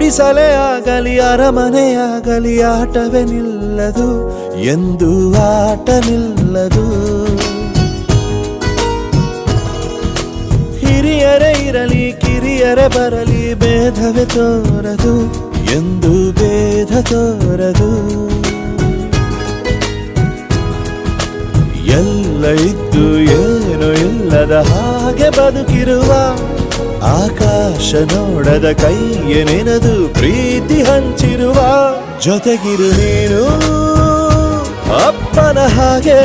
ಗುಡಿಸಲೇ ಆಗಲಿ ಅರಮನೆಯಾಗಲಿ ಆಟವೇ ನಿಲ್ಲದು ಎಂದು ಆಟ ನಿಲ್ಲದು ಹಿರಿಯರೇ ಇರಲಿ ಕಿರಿಯರೇ ಬರಲಿ ಭೇದವೇ ತೋರದು ಎಂದು ಭೇದ ತೋರದು ಎಲ್ಲ ಇದ್ದು ಏನು ಇಲ್ಲದ ಹಾಗೆ ಬದುಕಿರುವ ಆಕಾಶ ನೋಡದ ಕೈಯೇ ನೆನೆದು ಪ್ರೀತಿ ಹಂಚಿರುವ ಜೊತೆಗಿರು ನೀನು ಅಪ್ಪನ ಹಾಗೆ